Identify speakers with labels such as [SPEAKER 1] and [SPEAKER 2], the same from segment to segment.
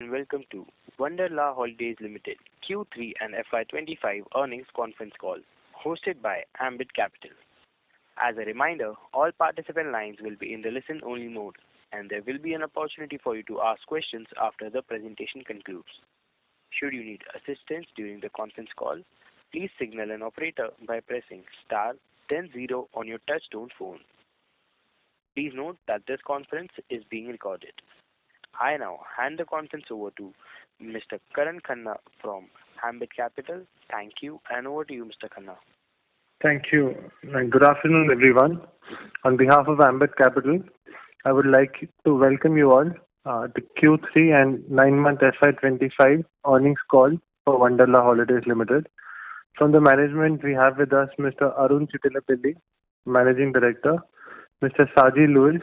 [SPEAKER 1] and welcome to Wonderla Holidays Limited Q3 and FY25 earnings conference call hosted by Ambit Capital. As a reminder, all participant lines will be in the listen-only mode, and there will be an opportunity for you to ask questions after the presentation concludes. Should you need assistance during the conference call, please signal an operator by pressing star then 0 on your touch-tone phone. Please note that this conference is being recorded. I now hand the conference over to Mr. Karan Khanna from Ambit Capital. Thank you, and over to you, Mr. Khanna.
[SPEAKER 2] Thank you, and good afternoon, everyone. On behalf of Ambit Capital, I would like to welcome you all to Q3 and 9-month FY25 earnings call for Wonderla Holidays Limited. From the management, we have with us Mr. Arun Chittilapilli, Managing Director, Mr. Saji Louis,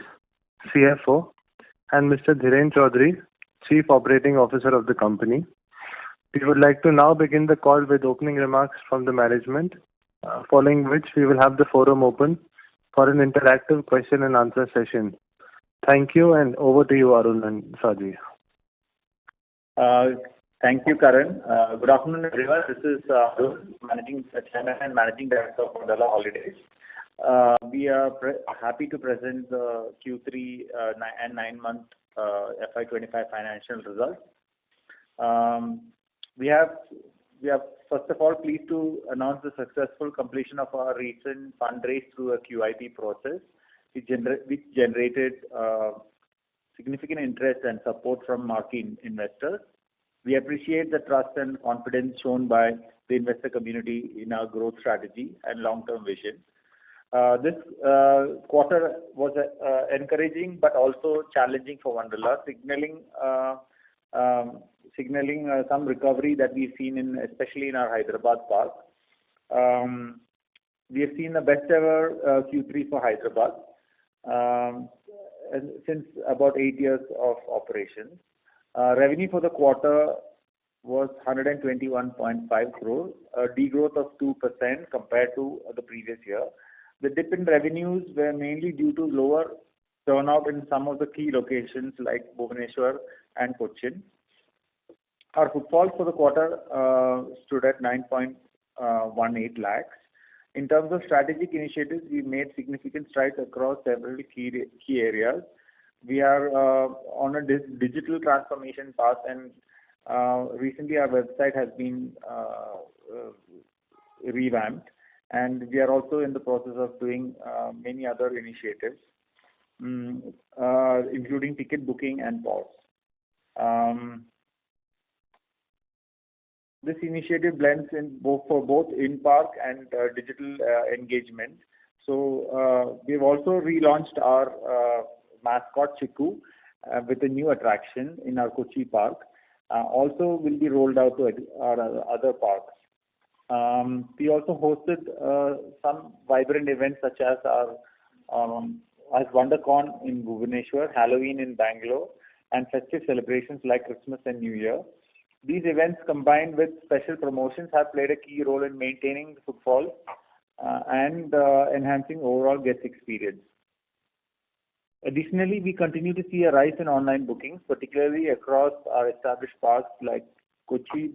[SPEAKER 2] CFO, and Mr. Dhiren Chaudhary, Chief Operating Officer of the company. We would like to now begin the call with opening remarks from the management, following which we will have the forum open for an interactive question and answer session. Thank you, and over to you, Arun and Saji.
[SPEAKER 3] Thank you, Karan. Good afternoon, everyone. This is Arun, Chairman and Managing Director of Wonderla Holidays. We are happy to present the Q3 and 9-month FY25 financial results. We are first of all pleased to announce the successful completion of our recent fundraise through a QIP process, which generated significant interest and support from marquee investors. We appreciate the trust and confidence shown by the investor community in our growth strategy and long-term vision. This quarter was encouraging but also challenging for Wonderla, signaling some recovery that we've seen especially in our Hyderabad park. We have seen the best ever Q3 for Hyderabad since about 8 years of operations. Revenue for the quarter was 121.5 crore, a degrowth of 2% compared to the previous year. The dip in revenues were mainly due to lower turnout in some of the key locations like Bhubaneswar and Cochin. Our footfall for the quarter stood at 9.18 lakhs. In terms of strategic initiatives, we made significant strides across several key areas. We are on a digital transformation path, and recently our website has been revamped, and we are also in the process of doing many other initiatives, including ticket booking and POS. This initiative blends in both in-park and digital engagement. So we've also relaunched our mascot Chiku with a new attraction in our Kochi park. Also will be rolled out to our other parks. We also hosted some vibrant events such as WonderCon in Bhubaneswar, Halloween in Bangalore, and festive celebrations like Christmas and New Year. These events, combined with special promotions, have played a key role in maintaining the footfall and enhancing overall guest experience. Additionally, we continue to see a rise in online bookings, particularly across our established parks like Kochi,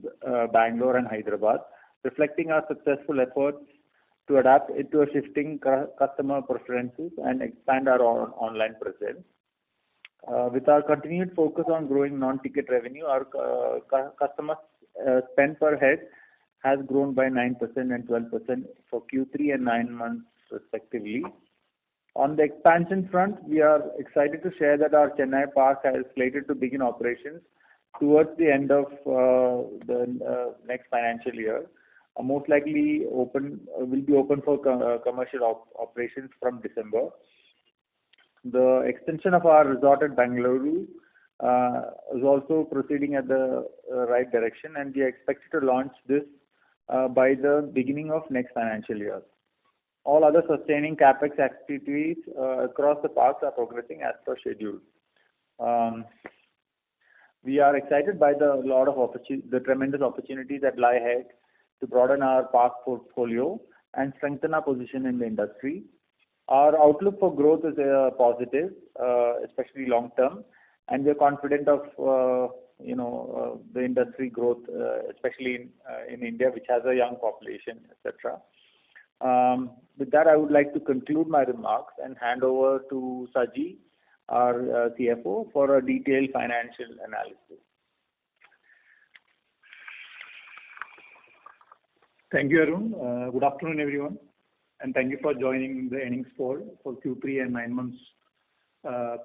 [SPEAKER 3] Bangalore, and Hyderabad, reflecting our successful efforts to adapt into a shifting customer preferences and expand our online presence. With our continued focus on growing non-ticket revenue, our customer spend per head has grown by 9% and 12% for Q3 and 9 months respectively. On the expansion front, we are excited to share that our Chennai park is slated to begin operations towards the end of the next financial year. Most likely will be open for commercial operations from December. The extension of our resort at Bengaluru is also proceeding at the right direction, and we are expected to launch this by the beginning of next financial year. All other sustaining capex activities across the parks are progressing as per schedule. We are excited by the tremendous opportunities that lie ahead to broaden our park portfolio and strengthen our position in the industry. Our outlook for growth is positive, especially long term, and we are confident of the industry growth, especially in India, which has a young population, etc. With that, I would like to conclude my remarks and hand over to Saji, our CFO, for a detailed financial analysis.
[SPEAKER 4] Thank you, Arun. Good afternoon, everyone, and thank you for joining the earnings call for Q3 and 9 months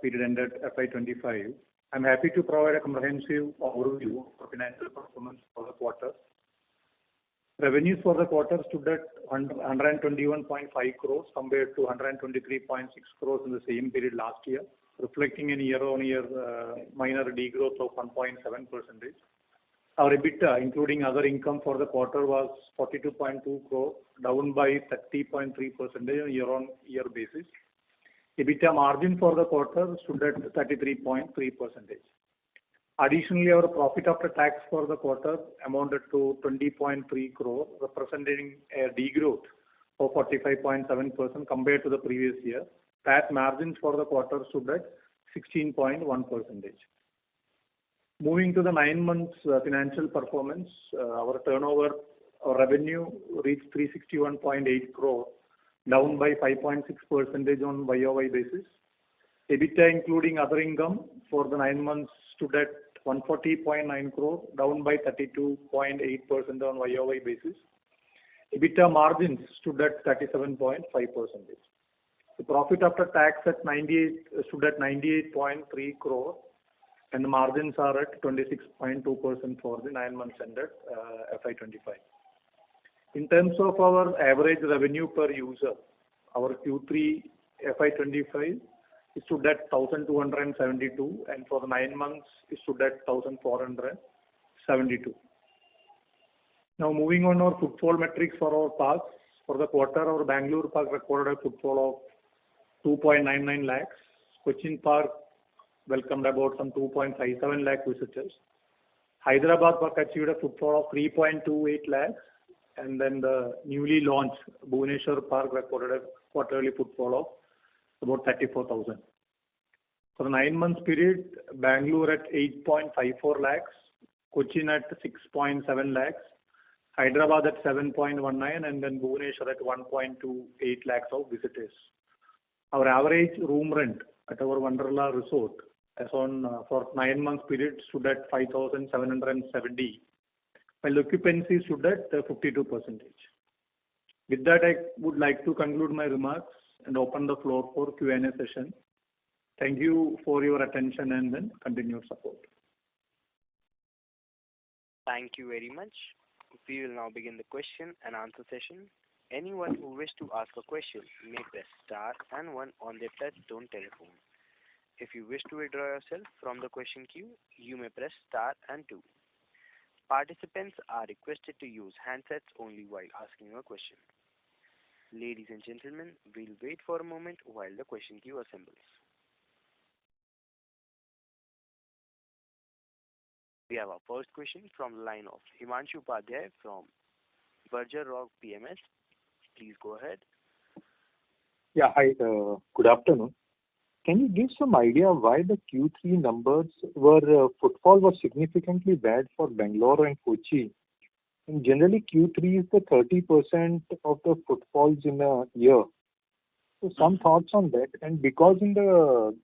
[SPEAKER 4] period ended FY25. I'm happy to provide a comprehensive overview of financial performance for the quarter. Revenues for the quarter stood at 121.5 crores compared to 123.6 crores in the same period last year, reflecting a year-on-year minor degrowth of 1.7%. Our EBITDA, including other income for the quarter, was 42.2 crores, down by 30.3% on a year-on-year basis. EBITDA margin for the quarter stood at 33.3%. Additionally, our profit after tax for the quarter amounted to 20.3 crores, representing a degrowth of 45.7% compared to the previous year. PAT margins for the quarter stood at 16.1%. Moving to the 9 months financial performance, our revenue reached 361.8 crores, down by 5.6% on YOY basis. EBITDA, including other income, for the 9 months stood at 140.9 crores, down by 32.8% on YOY basis. EBITDA margins stood at 37.5%. The profit after tax stood at 98.3 crores, and the margins are at 26.2% for the 9 months ended FY25. In terms of our average revenue per user, our Q3 FY25 stood at 1,272, and for the 9 months it stood at 1,472. Now moving on our footfall metrics for our parks. For the quarter, our Bangalore park recorded a footfall of 2.99 lakhs. Cochin park welcomed about some 2.57 lakh visitors. Hyderabad park achieved a footfall of 3.28 lakhs, and then the newly launched Bhubaneswar park recorded a quarterly footfall of about 34,000. For the 9 months period, Bangalore at 8.54 lakhs, Cochin at 6.7 lakhs, Hyderabad at 7.19, and then Bhubaneswar at 1.28 lakhs of visitors. Our average room rent at our Wonderla resort as on for 9 months period stood at 5,770, while occupancy stood at 52%. With that, I would like to conclude my remarks and open the floor for Q&A session. Thank you for your attention and then continued support.
[SPEAKER 1] Thank you very much. We will now begin the question and answer session. Anyone who wishes to ask a question may press star and 1 on their touch-tone telephone. If you wish to withdraw yourself from the question queue, you may press star and 2. Participants are requested to use handsets only while asking a question. Ladies and gentlemen, we'll wait for a moment while the question queue assembles. We have our first question from the line of Himanshu Upadhyay from Berger Rock PMS. Please go ahead.
[SPEAKER 5] Yeah, hi. Good afternoon. Can you give some idea why the Q3 numbers footfall was significantly bad for Bangalore and Kochi? And generally, Q3 is the 30% of the footfalls in a year. So some thoughts on that. And because in the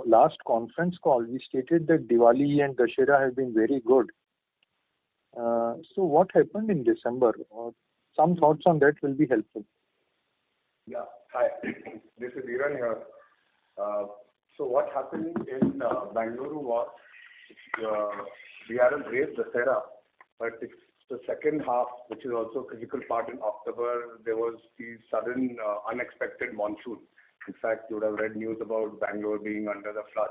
[SPEAKER 5] last conference call, we stated that Diwali and Dussehra have been very good. So what happened in December? Some thoughts on that will be helpful.
[SPEAKER 6] Yeah, hi. This is Dhiran here. So what happened in Bangalore was we had a great Dussehra, but it's the second half, which is also a critical part in October. There was the sudden unexpected monsoon. In fact, you would have read news about Bangalore being under the flood.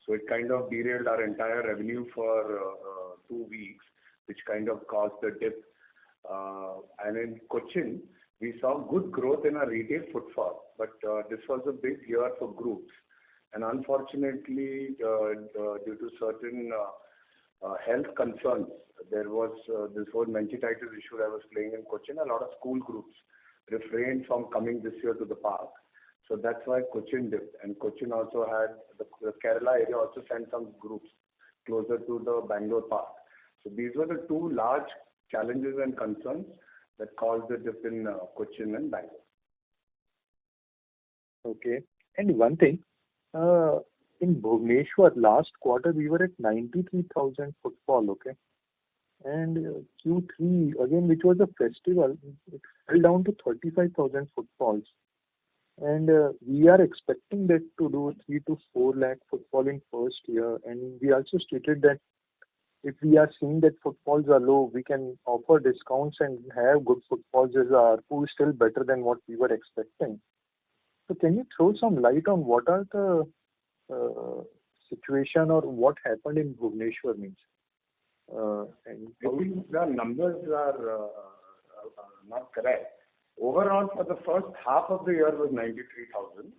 [SPEAKER 6] So it kind of derailed our entire revenue for 2 weeks, which kind of caused the dip. And in Cochin, we saw good growth in our retail footfall, but this was a big year for groups. And unfortunately, due to certain health concerns, there was this whole meningitis issue that was playing in Cochin. A lot of school groups refrained from coming this year to the park. So that's why Cochin dipped. And Cochin also had, the Kerala area also sent some groups. closer to the Bangalore park. So these were the two large challenges and concerns that caused the dip in Cochin and Bangalore.
[SPEAKER 5] Okay. And one thing, in Bhubaneswar last quarter we were at 93,000 footfall, okay? And Q3 again, which was a festival, it fell down to 35,000 footfalls. And we are expecting that to do 3 to 4 lakh footfall in first year. And we also stated that if we are seeing that footfalls are low, we can offer discounts and have good footfalls as our ARPU is still better than what we were expecting. So can you throw some light on what are the situation or what happened in Bhubaneswar means? And
[SPEAKER 6] I think the numbers are not correct. Overall, for the first half of the year was 93,000.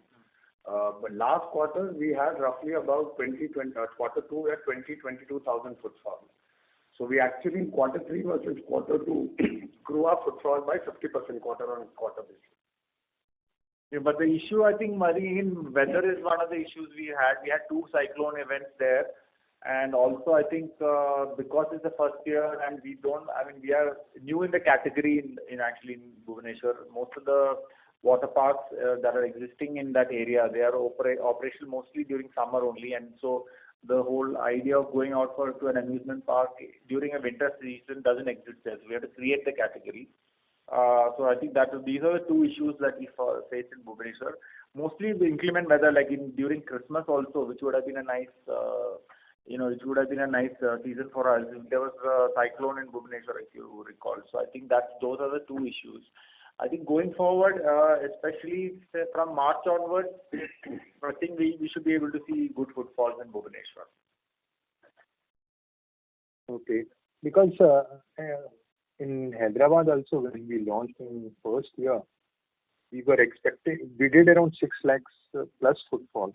[SPEAKER 6] But last quarter, we had roughly about quarter two, we had 22,000 footfall. So we actually, in quarter three versus quarter two, grew our footfall by 50% quarter-on-quarter basis.
[SPEAKER 3] Yeah, but the issue, I think, in weather is one of the issues we had. We had 2 cyclone events there. And also, I think because it's the first year and we are new in the category in Bhubaneswar. Most of the water parks that are existing in that area, they are operational mostly during summer only. And so the whole idea of going out to an amusement park during a winter season doesn't exist there. So we have to create the category. So I think these are the 2 issues that we faced in Bhubaneswar. Mostly the inclement weather, like during Christmas also, which would have been a nice season for us. There was a cyclone in Bhubaneswar, if you recall. So I think those are the 2 issues. I think going forward, especially say from March onwards, I think we should be able to see good footfalls in Bhubaneswar.
[SPEAKER 5] Okay, because in Hyderabad also when we launched in first year, we did around 6 lakhs plus footfall.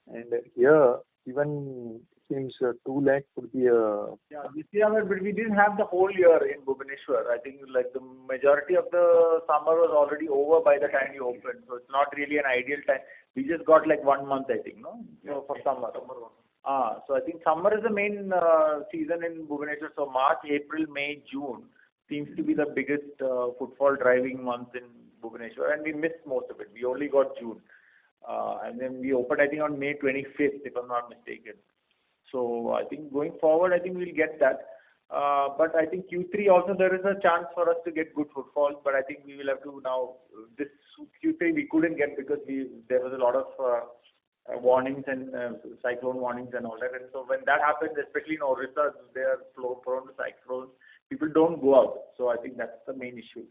[SPEAKER 5] And here even seems 2 lakh would be
[SPEAKER 3] Yeah, this year, but we didn't have the whole year in Bhubaneswar. I think like the majority of the summer was already over by the time you opened. So it's not really an ideal time. We just got like 1 month, I think, no? So for summer. So I think summer is the main season in Bhubaneswar. So March, April, May, June seems to be the biggest footfall driving months in Bhubaneswar. And we missed most of it. We only got June. And then we opened, I think, on May 25th, if I'm not mistaken. So I think going forward, I think we'll get that. But I think Q3 also there is a chance for us to get good footfall. But I think we will have to now, this Q3 we couldn't get because there was a lot of warnings and cyclone warnings and all that. And so when that happens, especially in Orissa, they are prone to cyclones. People don't go out. So I think that's the main issue.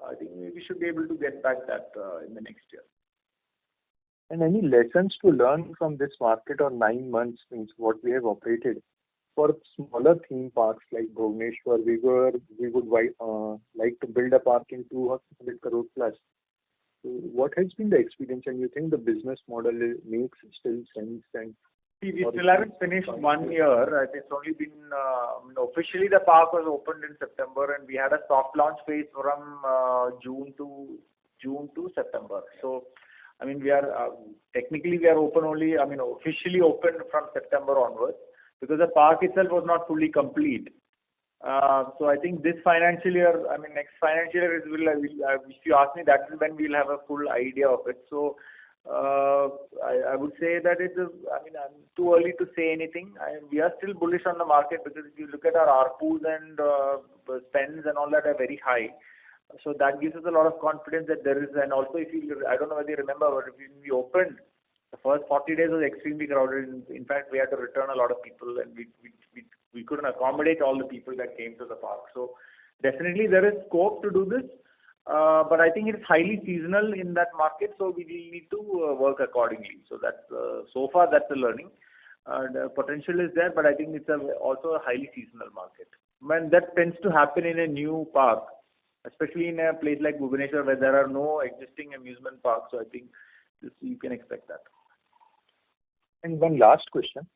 [SPEAKER 3] I think we should be able to get back that in the next year.
[SPEAKER 5] And any lessons to learn from this market or 9 months means what we have operated for smaller theme parks like Bhubaneswar, we would like to build a park in 200 crore plus. So what has been the experience, and you think the business model makes still sense? And
[SPEAKER 3] we still haven't finished 1 year. It's only been officially the park was opened in September, and we had a soft launch phase from June to September. So I mean, we are technically we are open only. I mean, officially opened from September onwards because the park itself was not fully complete. So I think this financial year, I mean, next financial year if you ask me, that is when we'll have a full idea of it. So I would say that I'm too early to say anything. We are still bullish on the market because if you look at our ARPUs and spends and all that are very high. So that gives us a lot of confidence that there is, and also I don't know whether you remember, but if we opened, the first 40 days was extremely crowded. In fact, we had to return a lot of people, and we couldn't accommodate all the people that came to the park. So definitely there is scope to do this, but I think it's highly seasonal in that market, so we will need to work accordingly. So so far that's the learning. The potential is there, but I think it's also a highly seasonal market. When that tends to happen in a new park, especially in a place like Bhubaneswar where there are no existing amusement parks. So I think you can expect that.
[SPEAKER 5] And one last question.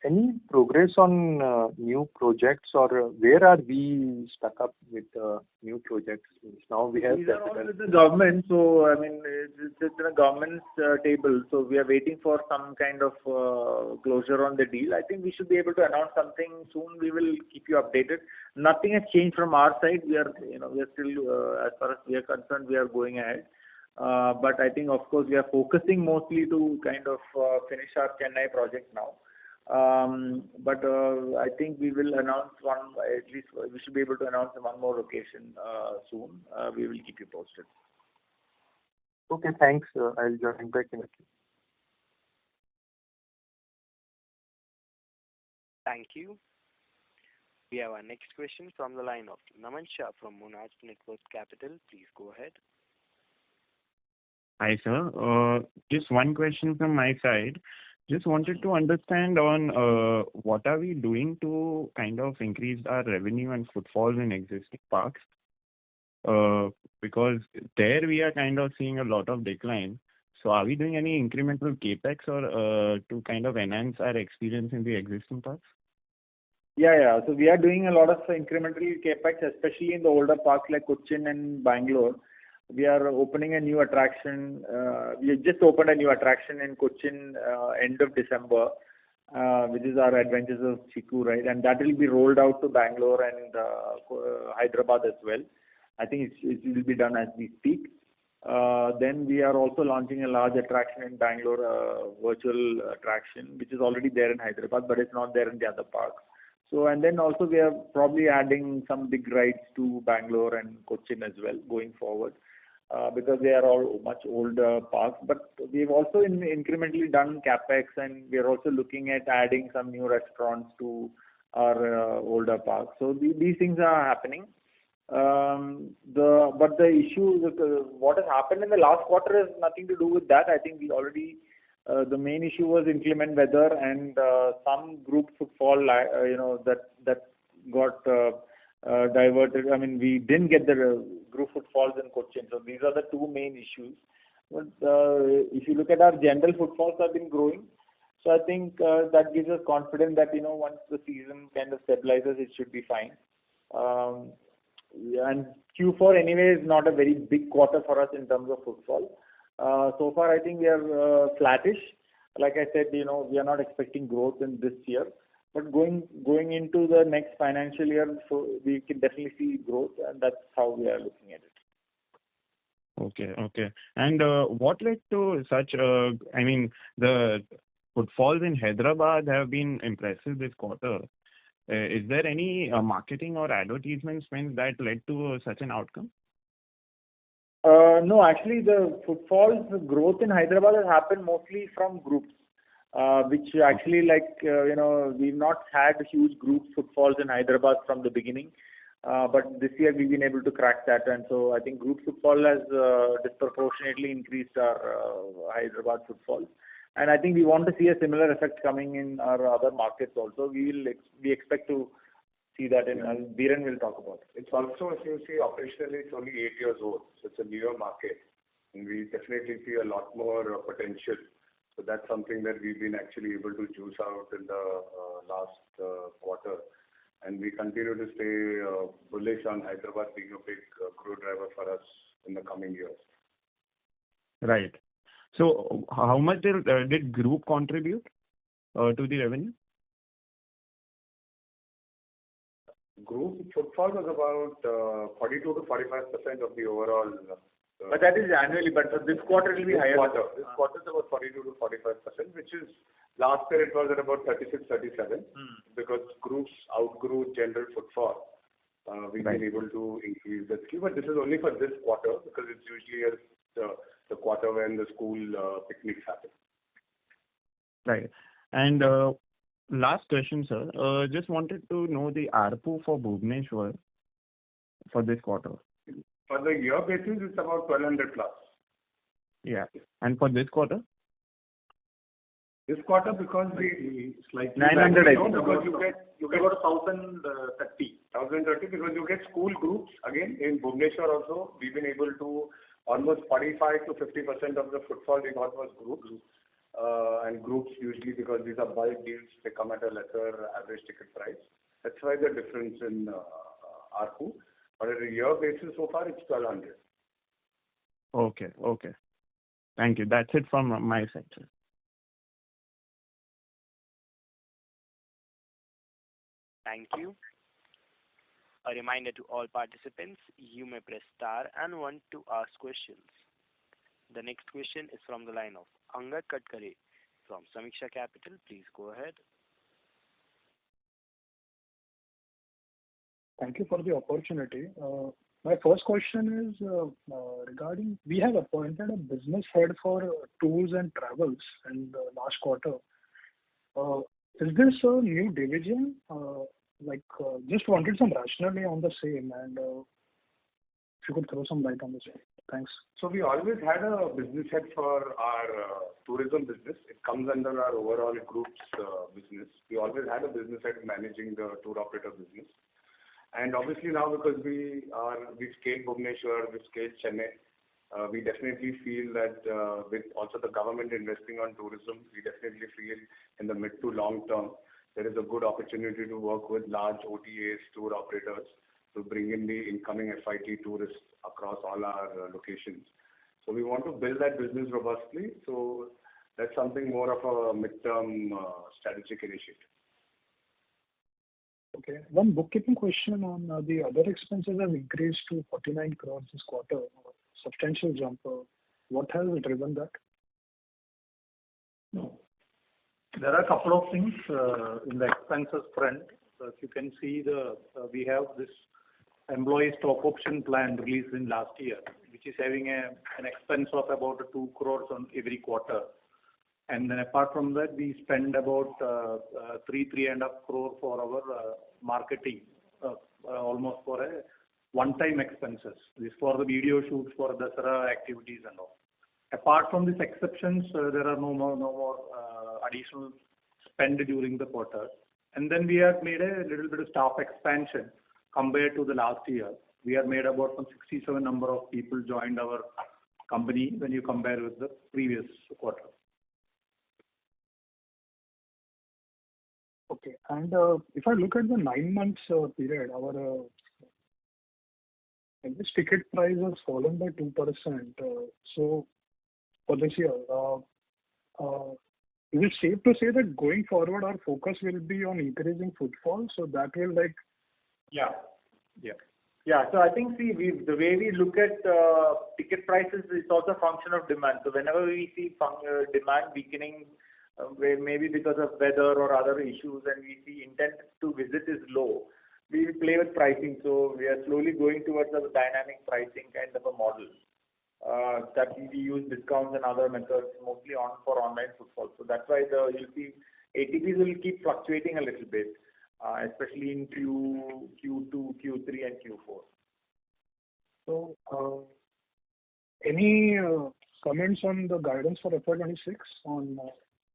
[SPEAKER 5] Any progress on new projects, or where are we stuck up with new projects? Now we have
[SPEAKER 3] These are all with the government, so I mean it's in a government's table. So we are waiting for some kind of closure on the deal. I think we should be able to announce something soon. We will keep you updated. Nothing has changed from our side. We are still as far as we are concerned, we are going ahead. But I think of course we are focusing mostly to kind of finish our Chennai project now. But I think we will announce one, at least we should be able to announce one more location soon. We will keep you posted.
[SPEAKER 5] Okay, thanks. I'll join back in a few.
[SPEAKER 1] Thank you. We have our next question from the line of Naman Shah from Monarch Network Capital. Please go ahead.
[SPEAKER 7] Hi, sir. Just one question from my side. Just wanted to understand on what are we doing to kind of increase our revenue and footfalls in existing parks? Because there we are kind of seeing a lot of decline. So are we doing any incremental capex or to kind of enhance our experience in the existing parks?
[SPEAKER 3] Yeah. So we are doing a lot of incremental capex, especially in the older parks like Cochin and Bangalore. We are opening a new attraction. We just opened a new attraction in Cochin end of December, which is our Adventures of Chiku, right? And that will be rolled out to Bangalore and Hyderabad as well. I think it will be done as we speak. Then we are also launching a large attraction in Bangalore, virtual attraction, which is already there in Hyderabad, but it's not there in the other parks. So, and then also we are probably adding some big rides to Bangalore and Cochin as well going forward. Because they are all much older parks. But we've also incrementally done capex, and we are also looking at adding some new restaurants to our older parks. So these things are happening. But the issue, what has happened in the last quarter has nothing to do with that. I think we already, the main issue was inclement weather and some group footfall, that got diverted. I mean, we didn't get the group footfalls in Cochin. So these are the two main issues. But if you look at our general footfalls have been growing. So I think that gives us confidence that, once the season kind of stabilizes, it should be fine. And Q4 anyway is not a very big quarter for us in terms of footfall. So far, I think we are flattish. Like I said, we are not expecting growth in this year. But going into the next financial year, so we can definitely see growth, and that's how we are looking at it.
[SPEAKER 7] Okay. And what led to such? The footfalls in Hyderabad have been impressive this quarter. Is there any marketing or advertisement spends that led to such an outcome?
[SPEAKER 3] No, actually, the footfalls growth in Hyderabad has happened mostly from groups. Which actually, we've not had huge group footfalls in Hyderabad from the beginning. But this year we've been able to crack that. And so I think group footfall has disproportionately increased our Hyderabad footfall. And I think we want to see a similar effect coming in our other markets also. We expect to see that in, Viren will talk about it.
[SPEAKER 6] It's also, if you see, operationally, it's only 8 years old. So it's a newer market. And we definitely see a lot more potential. So that's something that we've been actually able to juice out in the last quarter. And we continue to stay bullish on Hyderabad being a big growth driver for us in the coming years.
[SPEAKER 7] Right. So how much did group contribute to the revenue?
[SPEAKER 6] Group footfall was about 42 to 45% of the overall.
[SPEAKER 3] But that is annually, but for this quarter it will be higher.
[SPEAKER 6] This quarter is about 42 to 45%, which is, last year it was at about 36, 37, because groups outgrew general footfall. We've been able to increase that skill, but this is only for this quarter, because it's usually the quarter when the school picnics happen.
[SPEAKER 7] Right. And last question, sir. Just wanted to know the ARPU for Bhubaneswar for this quarter.
[SPEAKER 6] For the year basis, it's about 1,200 plus.
[SPEAKER 7] Yeah. And for this quarter?
[SPEAKER 6] This quarter, because we slightly
[SPEAKER 3] 900, I think.
[SPEAKER 6] Because you get about 1,030. 1,030 because you get school groups. Again, in Bhubaneswar also, we've been able to almost 45 to 50% of the footfall we got was groups. and groups usually, because these are bulk deals, they come at a lesser average ticket price. That's why the difference in ARPU. But at a year basis, so far it's 1,200.
[SPEAKER 7] Okay. Thank you. That's it from my side, sir.
[SPEAKER 1] Thank you. A reminder to all participants, you may press star and one to ask questions. The next question is from the line of Angad Katkare from Samiksha Capital. Please go ahead.
[SPEAKER 8] Thank you for the opportunity. My first question is regarding, we have appointed a business head for tours and travels in the last quarter. Is this a new division? Just wanted some rationale on the same, and if you could throw some light on the same. Thanks.
[SPEAKER 6] So we always had a business head for our tourism business. It comes under our overall group's business. We always had a business head managing the tour operator business. And obviously now, because we scaled Bhubaneswar, we scaled Chennai, we definitely feel that with also the government investing on tourism, we definitely feel in the mid to long term, there is a good opportunity to work with large OTAs, tour operators, to bring in the incoming FIT tourists across all our locations. So we want to build that business robustly. So that's something more of a midterm strategic initiative.
[SPEAKER 8] Okay. One bookkeeping question on the other expenses have increased to 49 crores this quarter. Substantial jump. What has driven that?
[SPEAKER 4] No. There are a couple of things in the expenses front. If you can see, we have this employee stock option plan released in last year, which is having an expense of about 2 crores on every quarter. And then apart from that, we spend about 3.5 crore for our marketing, almost for a one-time expenses. This for the video shoots for Dasara activities and all. Apart from these exceptions, there are no more additional spend during the quarter. And then we have made a little bit of staff expansion compared to the last year. We have made about 67 number of people joined our company when you compare with the previous quarter.
[SPEAKER 8] Okay. And if I look at the 9 months period, our average ticket price has fallen by 2%. So for this year, is it safe to say that going forward our focus will be on increasing footfall? So that will
[SPEAKER 3] Yeah. So I think the way we look at ticket prices is also a function of demand. So whenever we see demand weakening, where maybe because of weather or other issues, and we see intent to visit is low, we will play with pricing. So we are slowly going towards a dynamic pricing kind of a model. That we use discounts and other methods mostly for online footfall. So that's why you'll see ATPs will keep fluctuating a little bit, especially in Q2, Q3, and Q4.
[SPEAKER 8] So, any comments on the guidance for FY26 on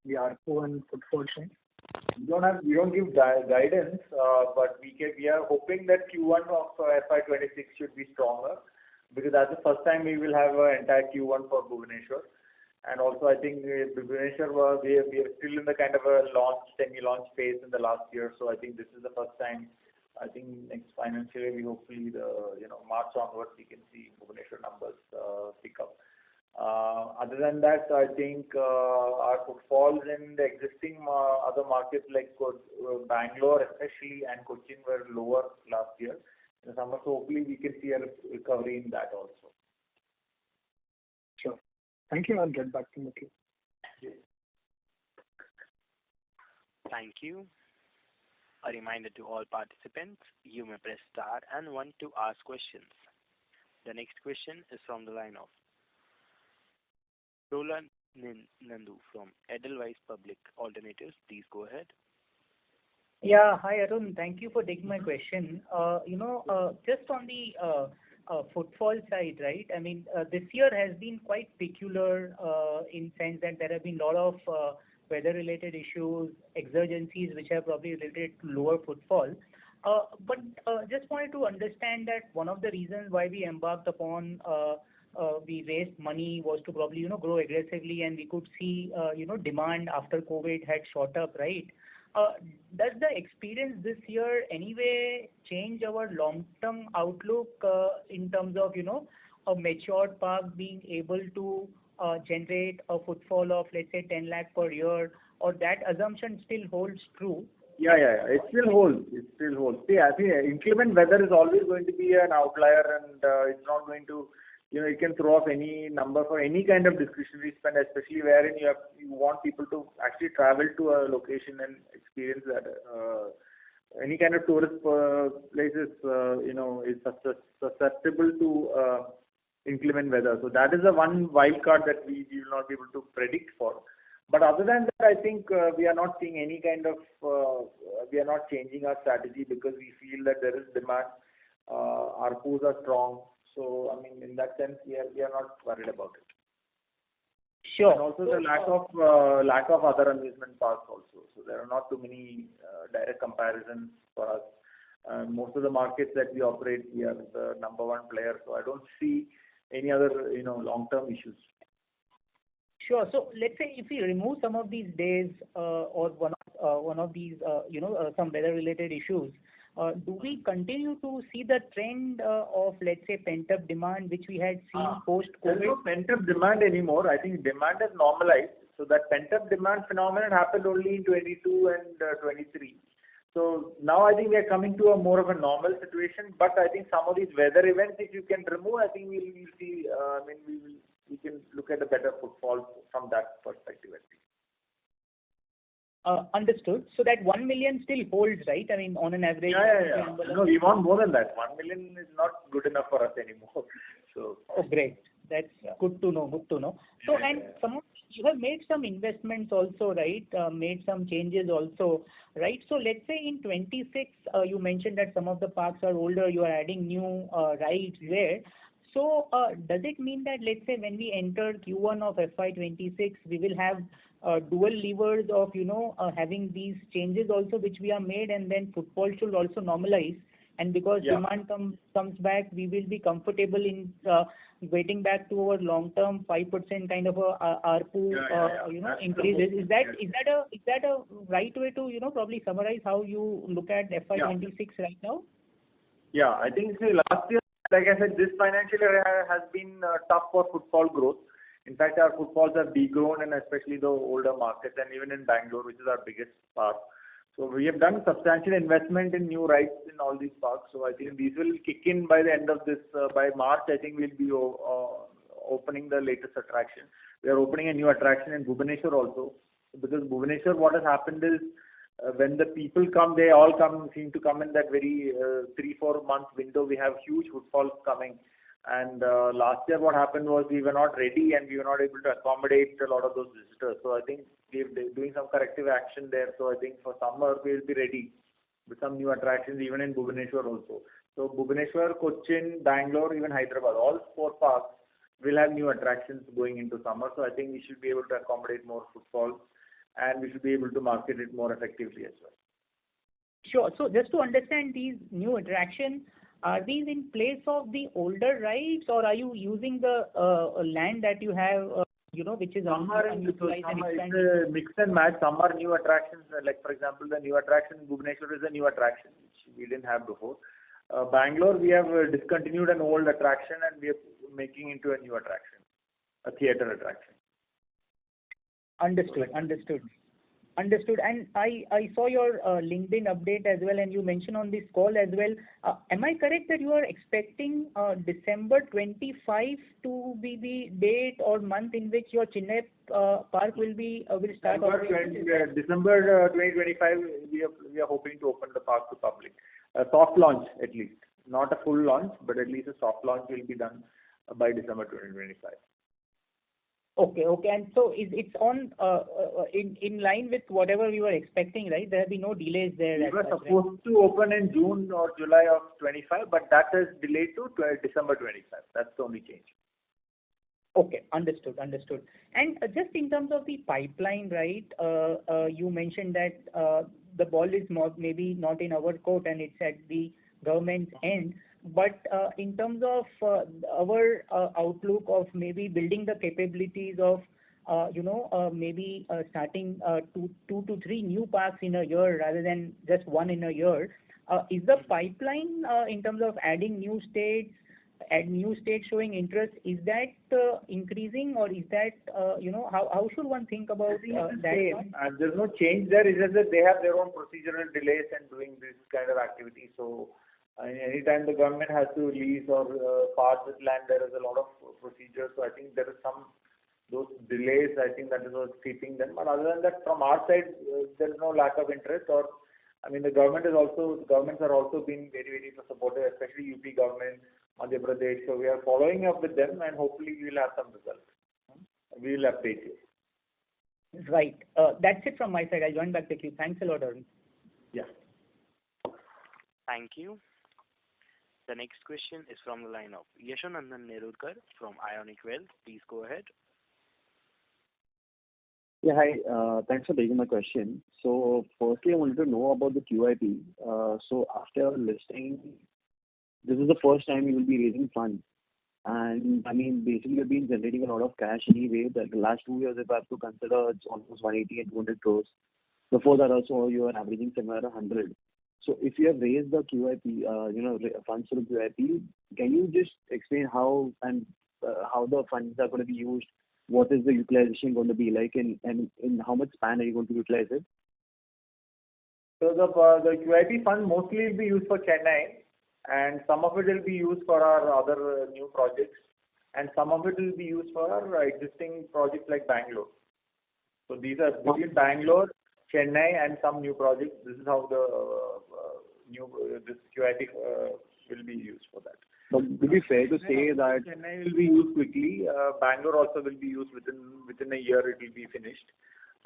[SPEAKER 8] the ARPU and footfall change?
[SPEAKER 3] We don't give guidance, but we are hoping that Q1 of FY26 should be stronger, because that's the first time we will have an entire Q1 for Bhubaneswar. And also, I think Bhubaneswar we are still in the kind of a semi-launch phase in the last year. So I think this is the first time. I think next financial year, we hopefully March onwards we can see Bhubaneswar numbers pick up. Other than that, I think our footfalls in the existing other markets like Bangalore especially and Cochin were lower last year in the summer. So hopefully we can see a recovery in that also.
[SPEAKER 8] Sure. Thank you. I'll get back to you.
[SPEAKER 1] Thank you. A reminder to all participants, you may press star and one to ask questions. The next question is from the line of Roland Nandu from Edelweiss Public Alternatives. Please go ahead.
[SPEAKER 9] Yeah. Hi, Arun. Thank you for taking my question. Just on the footfall side, right? I mean, this year has been quite peculiar in sense that there have been a lot of weather-related issues, exigencies, which have probably related to lower footfall. But just wanted to understand that one of the reasons why we embarked upon we raised money was to probably, grow aggressively, and we could see, demand after COVID had shot up, right? Does the experience this year anyway change our long-term outlook in terms of, a matured park being able to generate a footfall of, let's say, 10 lakh per year, or that assumption still holds true?
[SPEAKER 3] Yeah. It still holds. See, I think inclement weather is always going to be an outlier, and it's not going to, it can throw off any number for any kind of discretionary spend, especially wherein you want people to actually travel to a location and experience that. Any kind of tourist places, is susceptible to inclement weather. So that is the one wild card that we will not be able to predict for. But other than that, I think we are not seeing any kind of, we are not changing our strategy because we feel that there is demand. Our pools are strong. So, I mean, in that sense, we are not worried about it.
[SPEAKER 9] Sure.
[SPEAKER 3] And also the lack of other amusement parks also. So there are not too many direct comparisons for us. Most of the markets that we operate, we are the number one player. So I don't see any other, long-term issues.
[SPEAKER 9] Sure. So let's say if we remove some of these days or one of these, some weather-related issues, do we continue to see the trend of, let's say, pent-up demand which we had seen post-COVID?
[SPEAKER 3] There's no pent-up demand anymore. I think demand has normalized. So that pent-up demand phenomenon happened only in 22 and 23. So now I think we are coming to a more of a normal situation. But I think some of these weather events, if you can remove, I think we'll see. We can look at a better footfall from that perspective at least.
[SPEAKER 9] Understood. So that 1 million still holds, right? I mean, on an average.
[SPEAKER 3] Yeah. No, we want more than that. 1 million is not good enough for us anymore. So.
[SPEAKER 9] Oh, great. That's good to know. So, you have made some investments also, right? Made some changes also, right? So let's say in 26, you mentioned that some of the parks are older. You are adding new rides there. So does it mean that, let's say, when we enter Q1 of FY26, we will have dual levers of, having these changes also which we have made, and then footfall should also normalize? And because demand comes back, we will be comfortable in getting back to our long-term 5% kind of a ARPU, increases. Is that a right way to, probably summarize how you look at FY26 right now?
[SPEAKER 3] Yeah, I think last year, like I said, this financial year has been tough for footfall growth. In fact, our footfalls have degrown, and especially the older markets, and even in Bangalore, which is our biggest park. So we have done substantial investment in new rides in all these parks. So I think these will kick in by the end of this. By March, I think we'll be opening the latest attraction. We are opening a new attraction in Bhubaneswar also. Because Bhubaneswar, what has happened is, when the people come, they all seem to come in that very 3-4 month window. We have huge footfalls coming. And last year what happened was we were not ready and we were not able to accommodate a lot of those visitors. So I think we're doing some corrective action there. So I think for summer we'll be ready with some new attractions even in Bhubaneswar also. So Bhubaneswar, Cochin, Bangalore, even Hyderabad, all 4 parks will have new attractions going into summer. So I think we should be able to accommodate more footfalls and we should be able to market it more effectively as well.
[SPEAKER 9] Sure. So just to understand these new attractions, are these in place of the older rides, or are you using the land that you have, which is unutilized and expanded?
[SPEAKER 3] It's a mix and match. Some are new attractions, like for example, the new attraction in Bhubaneswar is a new attraction, which we didn't have before. Bangalore, we have discontinued an old attraction and we are making into a new attraction, a theatre attraction.
[SPEAKER 9] Understood. And I saw your LinkedIn update as well, and you mentioned on this call as well. Am I correct that you are expecting December 25 to be the date or month in which your Chennai park will start operating?
[SPEAKER 3] December 2025, we are hoping to open the park to public. A soft launch at least, not a full launch, but at least a soft launch will be done by December 2025.
[SPEAKER 9] Okay. And so it's on in line with whatever we were expecting, right? There have been no delays there.
[SPEAKER 3] We were supposed to open in June or July of 25, but that is delayed to December 25. That's the only change.
[SPEAKER 9] Okay, understood. And just in terms of the pipeline, right? You mentioned that the ball is maybe not in our court, and it's at the government's end. But in terms of our outlook of maybe building the capabilities of maybe starting two to three new parks in a year rather than just one in a year, is the pipeline in terms of adding new states, showing interest, is that increasing, or is that how should one think about that?
[SPEAKER 3] And there's no change there. It's just that they have their own procedural delays in doing this kind of activity. So anytime the government has to release or part with land, there is a lot of procedures. So I think there is those delays. I think that is what's keeping them. But other than that, from our side, there is no lack of interest. The governments are also being very, very supportive, especially UP government, Madhya Pradesh. So we are following up with them, and hopefully we will have some results. We will update you.
[SPEAKER 9] Right. That's it from my side. I'll join back the queue. Thanks a lot, Arun.
[SPEAKER 3] Yeah.
[SPEAKER 1] Thank you. The next question is from the line of Yashanandan Nerurkar from Ionic Wealth. Please go ahead.
[SPEAKER 10] Yeah, hi. Thanks for taking my question. So firstly, I wanted to know about the QIP. So after listing, this is the first time you will be raising funds. And basically you've been generating a lot of cash anyway. The last 2 years, if I have to consider, it's almost 180 and 200 crores. Before that also, you were averaging somewhere 100. So if you have raised the QIP, funds for the QIP, can you just explain how the funds are going to be used? What is the utilization going to be like, and in how much span are you going to utilize it?
[SPEAKER 3] So the QIP fund mostly will be used for Chennai, and some of it will be used for our other new projects, and some of it will be used for our existing projects like Bangalore. So these are between Bangalore, Chennai, and some new projects. This is how this QIP will be used for that.
[SPEAKER 10] But would it be fair to say that
[SPEAKER 3] Chennai will be used quickly? Bangalore also will be used within a year. It will be finished.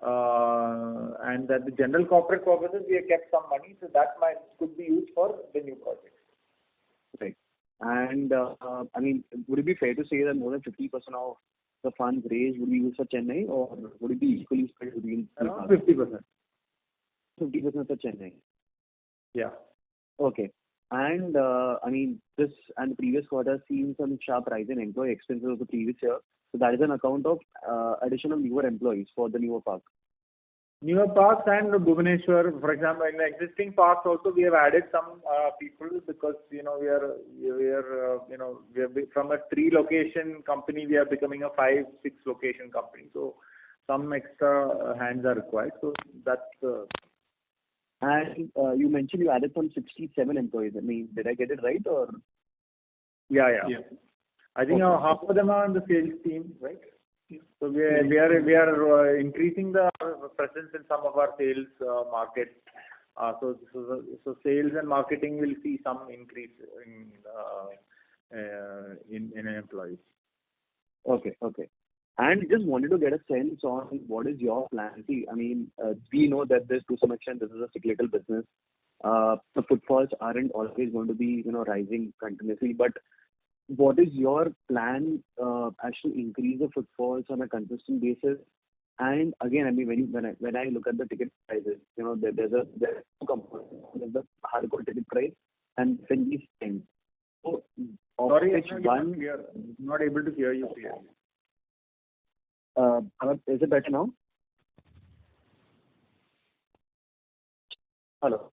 [SPEAKER 3] And that the general corporate purposes, we have kept some money, so that could be used for the new projects.
[SPEAKER 10] Right. And would it be fair to say that more than 50% of the funds raised would be used for Chennai, or would it be equally spread between?
[SPEAKER 3] Around 50%.
[SPEAKER 10] 50% for Chennai.
[SPEAKER 3] Yeah.
[SPEAKER 10] Okay. And this and the previous quarter has seen some sharp rise in employee expenses of the previous year. So that is an account of addition of newer employees for the newer park.
[SPEAKER 3] Newer parks and Bhubaneswar, for example, in the existing parks also we have added some people, because we are from a 3-location company, we are becoming a 5-6 location company. So some extra hands are required. So that's.
[SPEAKER 10] And you mentioned you added some 67 employees. Did I get it right, or?
[SPEAKER 3] Yeah. I think half of them are on the sales team, right? Yeah. So we are increasing the presence in some of our sales markets. So sales and marketing will see some increase in employees. Okay.
[SPEAKER 10] And just wanted to get a sense on what is your plan. See, we know that this, to some extent, this is a cyclical business. The footfalls aren't always going to be, rising continuously. But what is your plan as to increase the footfalls on a consistent basis? And again, when I look at the ticket prices, there's two components. There's the hardcore ticket price and then spend. So,
[SPEAKER 3] sorry, I'm not able to hear you clearly.
[SPEAKER 10] Is it better now? Hello.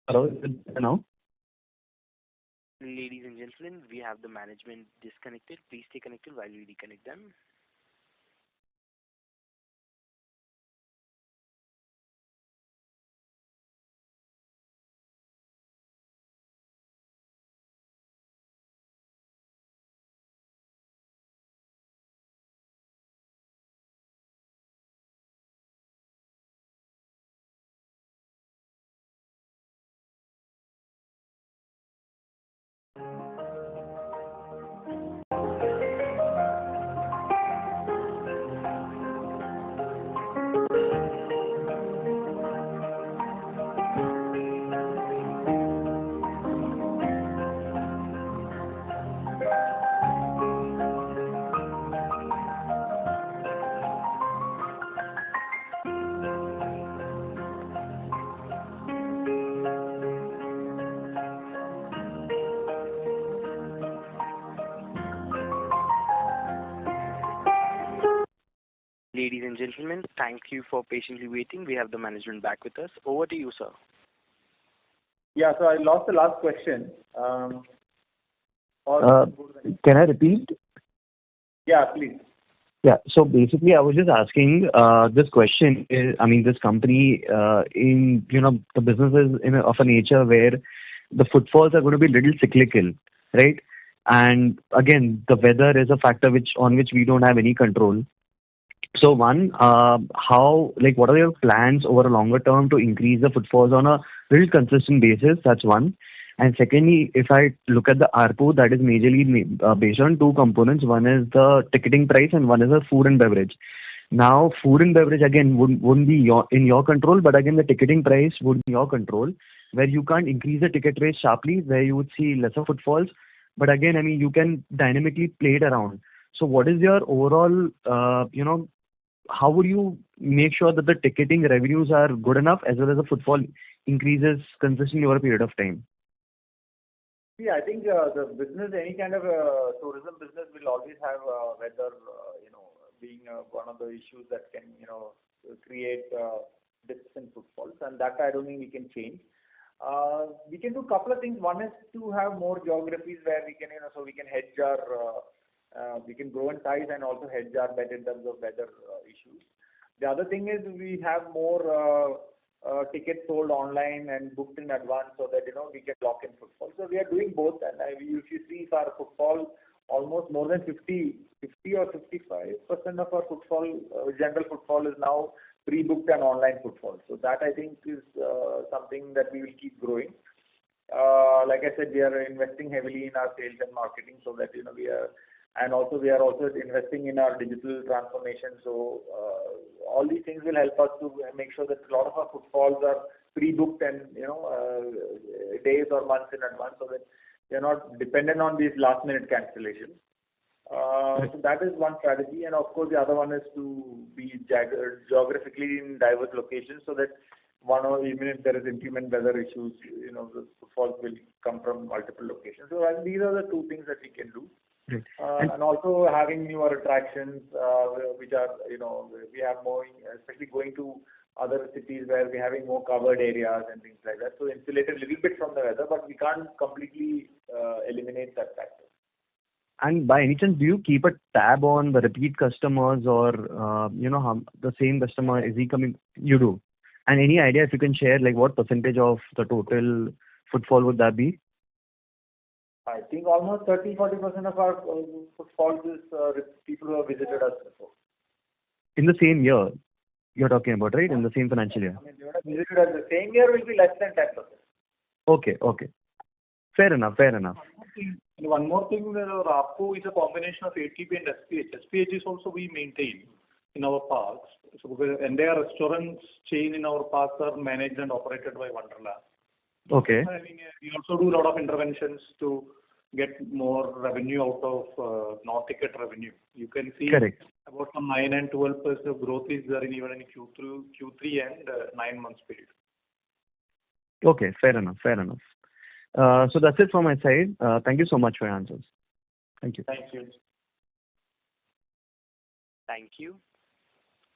[SPEAKER 10] Hello, is it better now?
[SPEAKER 1] Ladies and gentlemen, we have the management disconnected. Please stay connected while we reconnect them. Ladies and gentlemen, thank you for patiently waiting. We have the management back with us. Over to you, sir.
[SPEAKER 3] Yeah, so I lost the last question.
[SPEAKER 11] Can I repeat?
[SPEAKER 3] Yeah, please.
[SPEAKER 11] Yeah. So basically, I was just asking this question is, I mean, this company in, the business is of a nature where the footfalls are going to be little cyclical, right? And again, the weather is a factor on which we don't have any control. So one, what are your plans over a longer term to increase the footfalls on a little consistent basis? That's one. And secondly, if I look at the ARPU, that is majorly based on two components. One is the ticketing price and one is the food and beverage. Now, food and beverage, again, wouldn't be in your control, but again, the ticketing price would be in your control, where you can't increase the ticket rates sharply, where you would see lesser footfalls. But again, I mean, you can dynamically play it around. So what is your overall, how would you make sure that the ticketing revenues are good enough as well as the footfall increases consistently over a period of time?
[SPEAKER 3] Yeah, I think the business, any kind of tourism business will always have weather, being one of the issues that can, create dips in footfalls, and that I don't think we can change. We can do a couple of things. One is to have more geographies where we can, so we can hedge our, we can grow in size and also hedge our bet in terms of weather issues. The other thing is we have more tickets sold online and booked in advance so that, we can lock in footfall. So we are doing both, and if you see our footfall, almost more than 50 or 55% of our footfall, general footfall is now pre-booked and online footfall. So that I think is something that we will keep growing. Like I said, we are investing heavily in our sales and marketing so that, we are also investing in our digital transformation. So all these things will help us to make sure that a lot of our footfalls are pre-booked and, days or months in advance so that they're not dependent on these last-minute cancellations. So that is one strategy, and of course the other one is to be geographically in diverse locations so that even if there is inclement weather issues, the footfalls will come from multiple locations. So these are the two things that we can do. And also having newer attractions, which are, we have more, especially going to other cities where we're having more covered areas and things like that. So insulate a little bit from the weather, but we can't completely eliminate that factor.
[SPEAKER 11] And by any chance, do you keep a tab on the repeat customers or, how the same customer, is he coming? You do. And any idea if you can share, like what percentage of the total footfall would that be?
[SPEAKER 3] I think almost 30-40% of our footfalls is people who have visited us before.
[SPEAKER 11] In the same year, you're talking about, right? In the same financial year?
[SPEAKER 3] I mean, if you have visited us the same year, will be less than 10%.
[SPEAKER 11] Okay. Fair enough.
[SPEAKER 4] One more thing, our ARPU is a combination of ATP and SPH. SPH is also we maintain in our parks. So because entire restaurants chain in our parks are managed and operated by Wonderla.
[SPEAKER 11] Okay.
[SPEAKER 4] I mean, we also do a lot of interventions to get more revenue out of non-ticket revenue. You can see
[SPEAKER 11] Correct.
[SPEAKER 4] About some 9 and 12% of growth is there even in Q3 and 9 months period.
[SPEAKER 11] Okay, fair enough. So that's it from my side. Thank you so much for your answers. Thank you.
[SPEAKER 4] Thank you.
[SPEAKER 1] Thank you.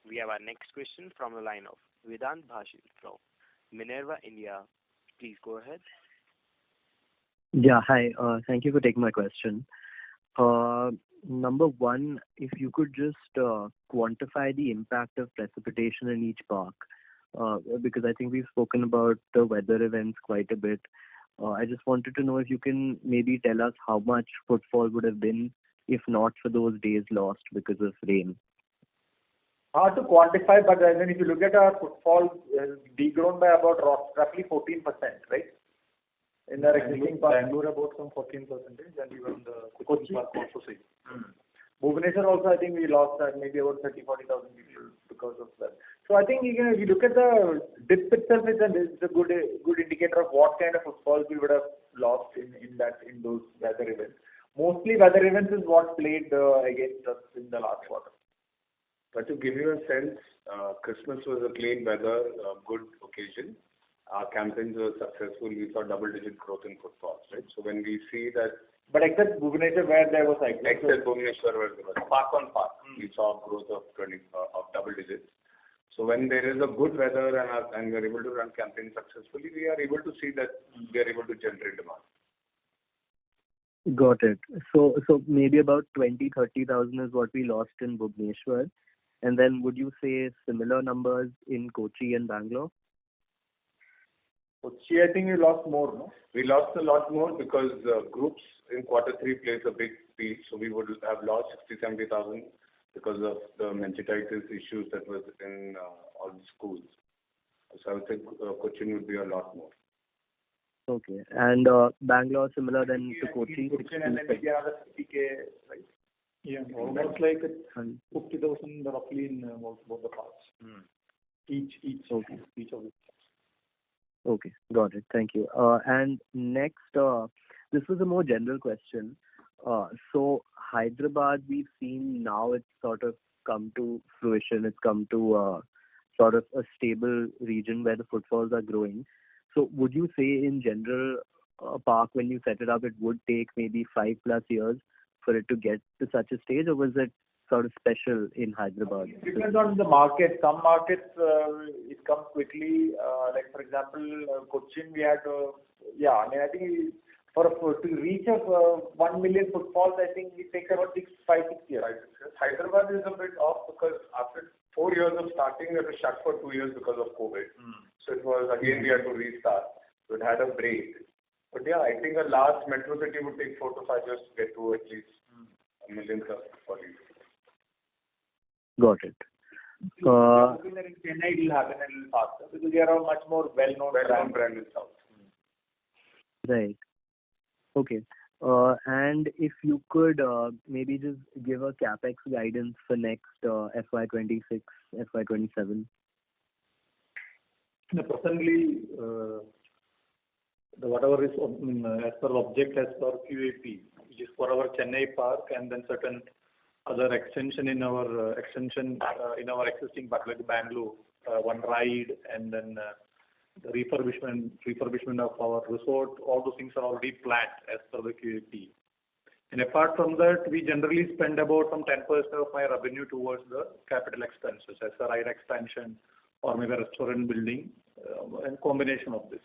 [SPEAKER 1] We have our next question from the line of Vedant Bhashit from Minerva India. Please go ahead.
[SPEAKER 12] Yeah, hi. Thank you for taking my question. Number one, if you could just quantify the impact of precipitation in each park, because I think we've spoken about the weather events quite a bit. I just wanted to know if you can maybe tell us how much footfall would have been if not for those days lost because of rain.
[SPEAKER 3] Hard to quantify, but then if you look at our footfall, degrown by about roughly 14%, right? In the existing park.
[SPEAKER 4] Bangalore about some 14%, and even the Kochi park also same.
[SPEAKER 3] Bhubaneswar also, I think we lost maybe about 30,000-40,000 people because of that. So I think if you look at the dip itself, it's a good indicator of what kind of footfalls we would have lost in those weather events. Mostly weather events is what played against us in the last quarter.
[SPEAKER 6] But to give you a sense, Christmas was a clean weather, good occasion. Our campaigns were successful. We saw double-digit growth in footfalls, right? So when we see that.
[SPEAKER 3] But except Bhubaneswar where there was cyclone.
[SPEAKER 6] Except Bhubaneswar where there was park on park. We saw growth of double digits. So when there is a good weather and we are able to run campaigns successfully, we are able to see that we are able to generate demand.
[SPEAKER 12] Got it. So maybe about 20,000-30,000 is what we lost in Bhubaneswar. And then would you say similar numbers in Kochi and Bangalore?
[SPEAKER 3] Kochi, I think we lost more, no?
[SPEAKER 6] We lost a lot more because groups in Q3 plays a big piece. So we would have lost 60,000-70,000 because of the meningitis issues that was in all the schools. So I would say Kochi would be a lot more.
[SPEAKER 12] Okay. And Bangalore similar then to Kochi?
[SPEAKER 3] And then maybe another 50K, right?
[SPEAKER 4] Yeah, almost like 50,000 roughly in both the parts. Each of these.
[SPEAKER 12] Okay, got it. Thank you. And next, this was a more general question. So Hyderabad, we've seen now it's sort of come to fruition. It's come to sort of a stable region where the footfalls are growing. So would you say in general, a park when you set it up, it would take maybe 5+ years for it to get to such a stage, or was it sort of special in Hyderabad?
[SPEAKER 3] It depends on the market. Some markets it comes quickly. Like for example, Cochin, we had I think to reach 1 million footfalls, I think it takes about 5-6 years.
[SPEAKER 6] Hyderabad is a bit off because after 4 years of starting, we were shut for 2 years because of COVID. So it was again we had to restart. So it had a break. But yeah, I think a large metro city would take 4 to 5 years to get to at least 1 million footfalls.
[SPEAKER 12] Got it.
[SPEAKER 3] Hoping that in Chennai it will happen a little faster because they are a much more well-known brand in South.
[SPEAKER 12] Right. Okay. And if you could maybe just give a capex guidance for next FY26, FY27.
[SPEAKER 4] Presently, whatever is as per object, as per QAP, which is for our Chennai park, and then certain other extension in our existing park like Bangalore, one ride, and then the refurbishment of our resort. All those things are already planned as per the QAP. And apart from that, we generally spend about some 10% of my revenue towards the capital expenses as a ride expansion or maybe a restaurant building, and combination of this.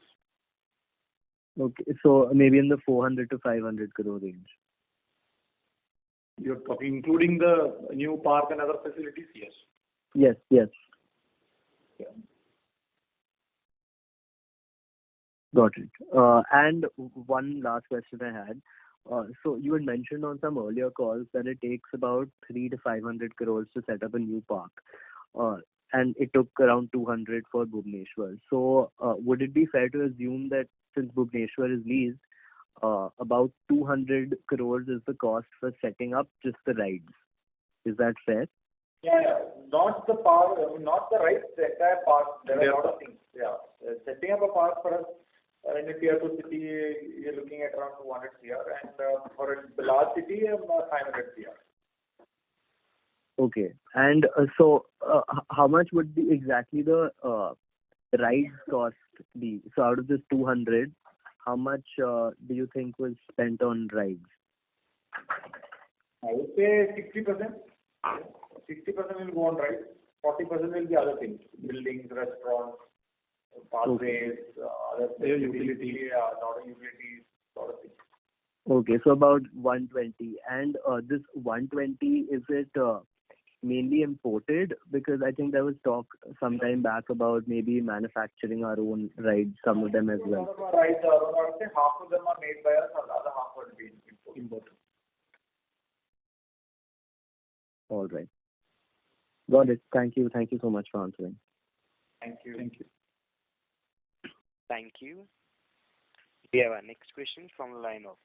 [SPEAKER 12] Okay, so maybe in the 400 to 500 crore range.
[SPEAKER 4] You're talking including the new park and other facilities? Yes.
[SPEAKER 12] Yes.
[SPEAKER 4] Yeah.
[SPEAKER 12] Got it. And one last question I had. So you had mentioned on some earlier calls that it takes about 300 to 500 crores to set up a new park. And it took around 200 for Bhubaneswar. So would it be fair to assume that since Bhubaneswar is leased, about 200 crores is the cost for setting up just the rides? Is that fair?
[SPEAKER 3] Yeah. Not the park, not the rides, the entire park. There are a lot of things. Yeah. Setting up a park for us in a tier 2 city, you're looking at around 200 CR, and for the large city, 500 CR.
[SPEAKER 12] Okay. And so how much would be exactly the rides cost be? So out of this 200, how much do you think was spent on rides?
[SPEAKER 3] I would say 60%. 60% will go on rides. 40% will be other things: buildings, restaurants, pathways, other utilities, lot of things.
[SPEAKER 12] Okay, so about 120. And this 120, is it mainly imported? Because I think there was talk some time back about maybe manufacturing our own rides, some of them as well.
[SPEAKER 3] Some of our rides are, I would say half of them are made by us, and the other half will be imported.
[SPEAKER 12] All right. Got it. Thank you. Thank you so much for answering.
[SPEAKER 3] Thank you.
[SPEAKER 1] Thank you. We have our next question from the line of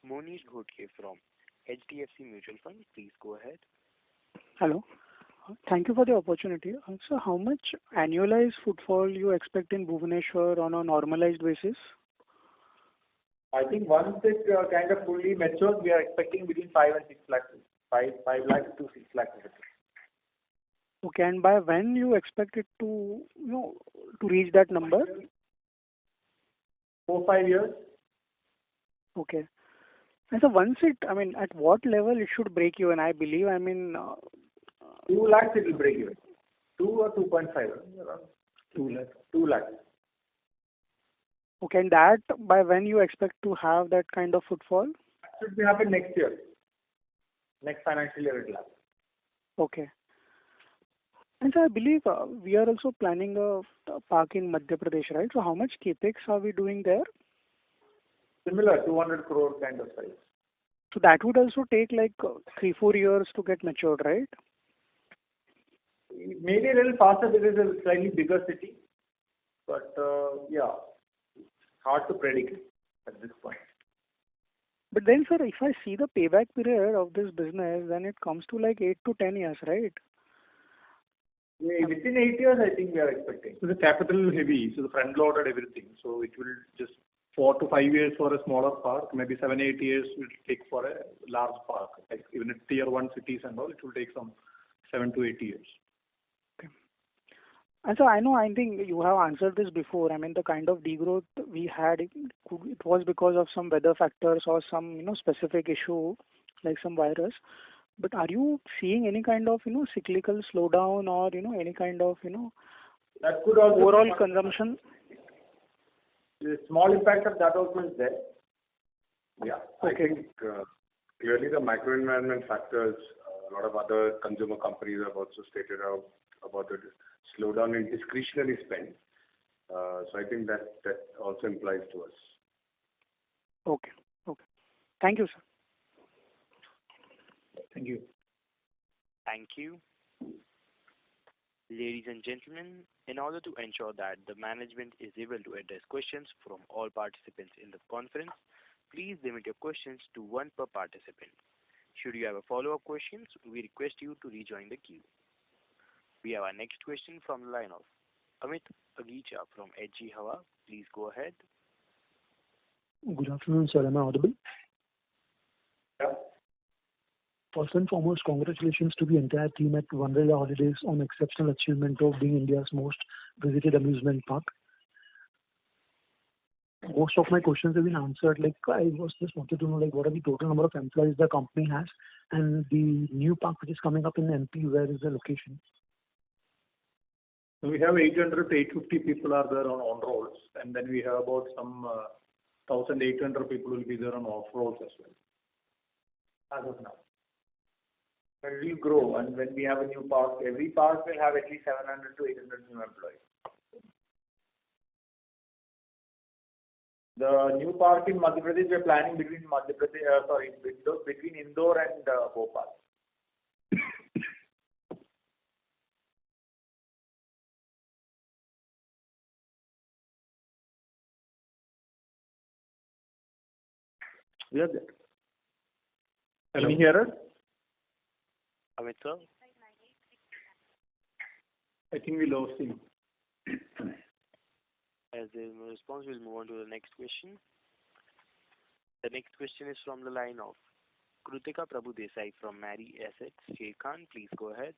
[SPEAKER 1] Monish Ghodke from HDFC Mutual Fund. Please go ahead.
[SPEAKER 13] Hello. Thank you for the opportunity. So how much annualized footfall you expect in Bhubaneswar on a normalized basis?
[SPEAKER 3] I think once it kind of fully matures, we are expecting between 5 and 6 lakhs. 5 lakhs to 6 lakhs.
[SPEAKER 13] Okay, and by when you expect it to, to reach that number?
[SPEAKER 3] 4-5 years.
[SPEAKER 13] Okay. And so once at what level it should break even? I believe,
[SPEAKER 3] 2 lakhs it will break even.
[SPEAKER 4] 2 or 2.5, around 2 lakh. 2 lakh.
[SPEAKER 13] Okay, and that by when you expect to have that kind of footfall?
[SPEAKER 4] Should be happen next year. Next financial year it will happen.
[SPEAKER 13] Okay. And so I believe we are also planning a park in Madhya Pradesh, right? So how much capex are we doing there?
[SPEAKER 4] Similar, 200 crore kind of size.
[SPEAKER 13] So that would also take like 3-4 years to get matured, right?
[SPEAKER 4] Maybe a little faster because it's a slightly bigger city. But yeah, hard to predict at this point.
[SPEAKER 13] But then, sir, if I see the payback period of this business, then it comes to like 8 to 10 years, right?
[SPEAKER 4] Yeah, within 8 years, I think we are expecting. So the capital heavy, so the front loaded everything. So it will just 4 to 5 years for a smaller park, maybe 7-8 years will take for a large park. Like even in tier 1 cities and all, it will take some 7 to 8 years.
[SPEAKER 13] Okay. And so I think you have answered this before. I mean, the kind of degrowth we had, it was because of some weather factors or some, specific issue like some virus. But are you seeing any kind of, cyclical slowdown or, any kind of,
[SPEAKER 4] that could also
[SPEAKER 13] overall consumption?
[SPEAKER 4] The small impact of that also is there.
[SPEAKER 6] Yeah,
[SPEAKER 13] Okay.
[SPEAKER 6] I think clearly the macro environment factors, a lot of other consumer companies have also stated out about the slowdown in discretionary spend. So I think that also implies to us.
[SPEAKER 13] Okay. Thank you, sir.
[SPEAKER 4] Thank you.
[SPEAKER 1] Thank you. Ladies and gentlemen, in order to ensure that the management is able to address questions from all participants in the conference, please limit your questions to one per participant. Should you have a follow-up questions, we request you to rejoin the queue. We have our next question from the line of Amit Agicha from HG Hawa. Please go ahead.
[SPEAKER 14] Good afternoon, sir. Am I audible?
[SPEAKER 4] Yeah.
[SPEAKER 14] First and foremost, congratulations to the entire team at Wonderla Holidays on exceptional achievement of being India's most visited amusement park. Most of my questions have been answered. Like I was just wanted to know, like, what are the total number of employees the company has, and the new park which is coming up in MP, where is the location?
[SPEAKER 4] So we have 800 to 850 people are there on rolls, and then we have about some 1,800 people will be there on off rolls as well. As of now. And it will grow, and when we have a new park, every park will have at least 700 to 800 new employees. The new park in Madhya Pradesh, we are planning between between Indore and Bhopal. We are there. Can you hear us?
[SPEAKER 1] Amit sir?
[SPEAKER 4] I think we lost him.
[SPEAKER 1] As there is no response, we'll move on to the next question. The next question is from the line of Krutika Prabhu Desai from Mary Assets. Sheikh Khan, please go ahead.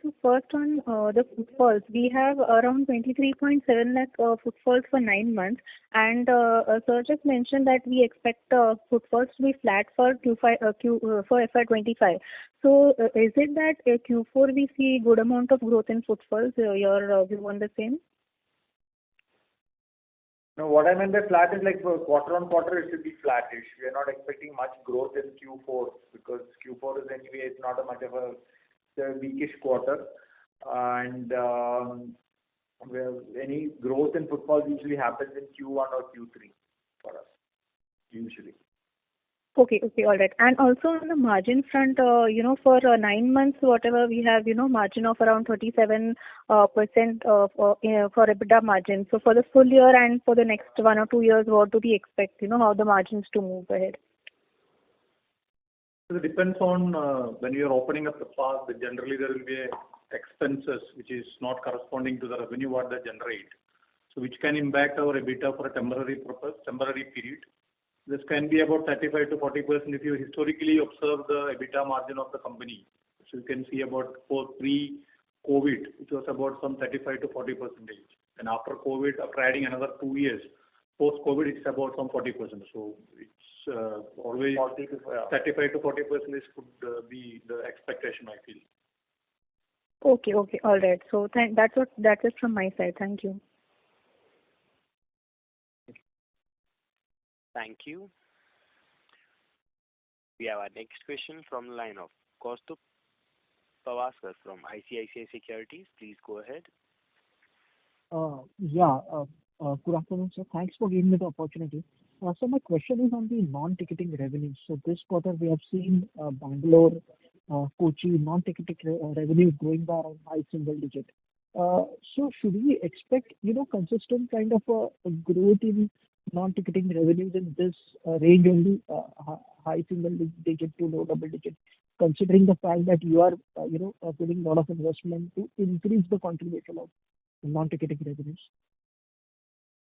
[SPEAKER 15] So first on the footfalls, we have around 23.7 lakh footfalls for 9 months, and sir just mentioned that we expect footfalls to be flat for for FY25. So is it that Q4 we see good amount of growth in footfalls? Your view on the same?
[SPEAKER 4] No, what I meant by flat is like for quarter on quarter it should be flattish. We are not expecting much growth in Q4 because Q4 is anyway it's not a much of a weakish quarter, and where any growth in footfall usually happens in Q1 or Q3 for us usually.
[SPEAKER 15] Okay, all right. And also on the margin front, for 9 months, whatever we have, margin of around 37% for EBITDA margin. So for the full year and for the next 1 or 2 years, what do we expect? How the margins to move ahead?
[SPEAKER 4] So it depends on when you are opening up the park. Generally, there will be expenses which is not corresponding to the revenue what they generate. So which can impact our EBITDA for a temporary period. This can be about 35 to 40% if you historically observe the EBITDA margin of the company. So you can see about pre-COVID, it was about some 35 to 40%. And after COVID, after adding another 2 years, post-COVID, it's about some 40%. So it's always 35 to 40% could be the expectation, I feel.
[SPEAKER 15] Okay, okay, all right. So that's it from my side. Thank you.
[SPEAKER 1] Thank you. We have our next question from the line of Kaustubh Pawaskar from ICICI Securities. Please go ahead.
[SPEAKER 16] Yeah. Good afternoon, sir. Thanks for giving me the opportunity. So my question is on the non-ticketing revenue. So this quarter we have seen Bangalore, Kochi non-ticketing revenue growing by around high single digit. So should we expect, consistent kind of a growth in non-ticketing revenues in this range only, high single digit to low double digit, considering the fact that you are, putting a lot of investment to increase the contribution of non-ticketing revenues?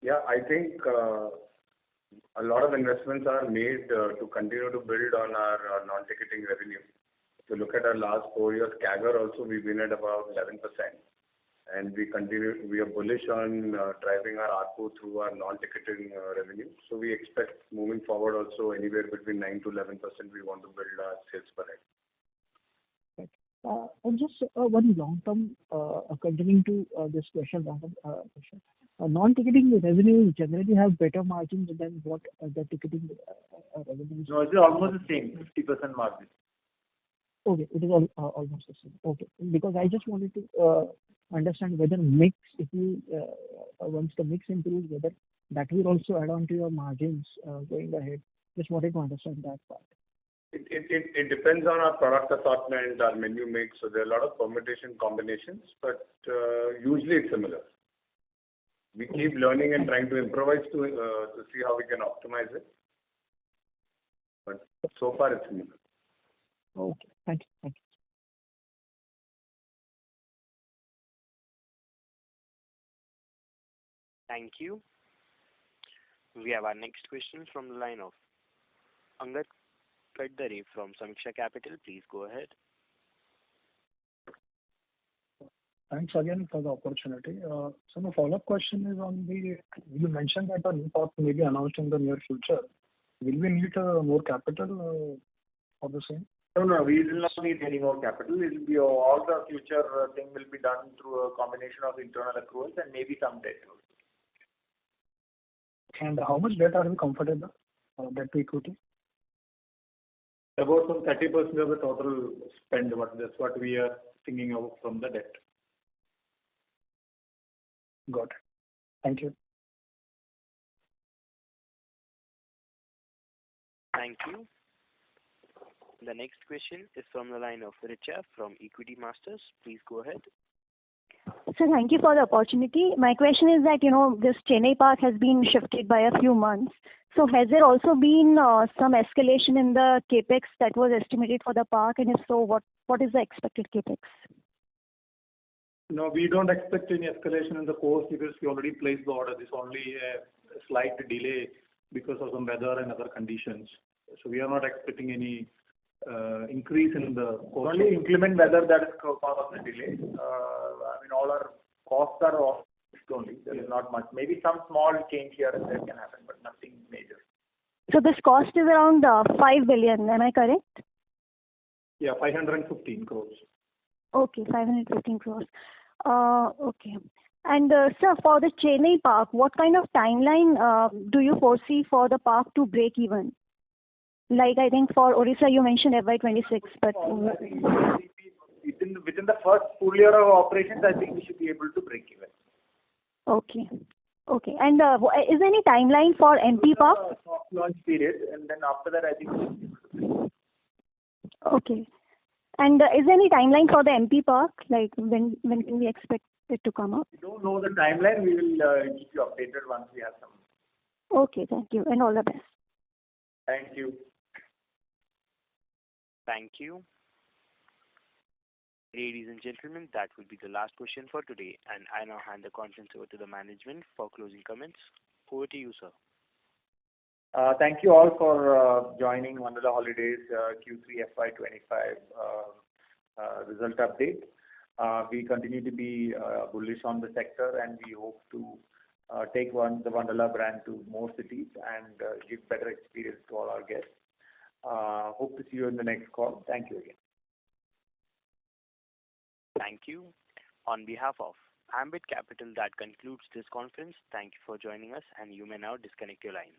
[SPEAKER 6] Yeah, I think a lot of investments are made to continue to build on our non-ticketing revenue. If you look at our last 4 years CAGR also, we've been at about 11%. And we are bullish on driving our ARPU through our non-ticketing revenue. So we expect moving forward also anywhere between 9 to 11% we want to build our sales per head.
[SPEAKER 16] And just one long-term, continuing to this question, non-ticketing revenues generally have better margins than what the ticketing revenues.
[SPEAKER 3] No, it's almost the same, 50% margin.
[SPEAKER 16] Okay, it is almost the same. Okay, because I just wanted to understand whether mix, if you once the mix improves, whether that will also add on to your margins going ahead. Just wanted to understand that part.
[SPEAKER 6] It depends on our product assortment, our menu mix. So there are a lot of permutation combinations, but usually it's similar. We keep learning and trying to improvise to see how we can optimize it. But so far it's similar.
[SPEAKER 16] Okay, thank you. Thank you.
[SPEAKER 1] Thank you. We have our next question from the line of Angad Kadare from Samiksha Capital. Please go ahead.
[SPEAKER 8] Thanks again for the opportunity. So my follow-up question is on you mentioned that a new park may be announced in the near future. Will we need more capital for the same?
[SPEAKER 3] No, we will not need any more capital. It will be all the future thing will be done through a combination of internal accruals and maybe some debt.
[SPEAKER 8] And how much debt are we comfortable? Debt to equity?
[SPEAKER 4] About some 30% of the total spend. That's what we are thinking of from the debt.
[SPEAKER 8] Got it. Thank you.
[SPEAKER 1] Thank you. The next question is from the line of Richa from Equity Masters. Please go ahead.
[SPEAKER 17] So thank you for the opportunity. My question is that, this Chennai park has been shifted by a few months. So has there also been some escalation in the capex that was estimated for the park? And if so, what is the expected capex?
[SPEAKER 4] No, we don't expect any escalation in the cost because we already placed the order. There's only a slight delay because of some weather and other conditions. So we are not expecting any increase in the cost.
[SPEAKER 3] Only inclement weather that is cause of the delay. All our costs are off only. There is not much. Maybe some small change here and there can happen, but nothing major.
[SPEAKER 17] So this cost is around 5 billion. Am I correct?
[SPEAKER 4] Yeah, 515 crores.
[SPEAKER 17] Okay, 515 crores. Okay. And sir, for the Chennai park, what kind of timeline do you foresee for the park to break even? Like I think for Odisha you mentioned FY26, but
[SPEAKER 3] within the first full year of operations, I think we should be able to break even.
[SPEAKER 17] Okay. Okay. And is there any timeline for MP park?
[SPEAKER 3] Soft launch period, and then after that, I think we should be able to break even.
[SPEAKER 17] Okay. And is there any timeline for the MP park? Like when can we expect it to come up?
[SPEAKER 3] We don't know the timeline. We will keep you updated once we have some.
[SPEAKER 17] Okay. Thank you, and all the best.
[SPEAKER 3] Thank you.
[SPEAKER 1] Thank you. Ladies and gentlemen, that will be the last question for today, and I now hand the conference over to the management for closing comments. Over to you, sir.
[SPEAKER 3] Thank you all for joining Wonderla Holidays Q3 FY25 result update. We continue to be bullish on the sector, and we hope to take the Wonderla brand to more cities and give better experience to all our guests. Hope to see you in the next call. Thank you again.
[SPEAKER 1] Thank you. On behalf of Ambit Capital, that concludes this conference. Thank you for joining us, and you may now disconnect your lines.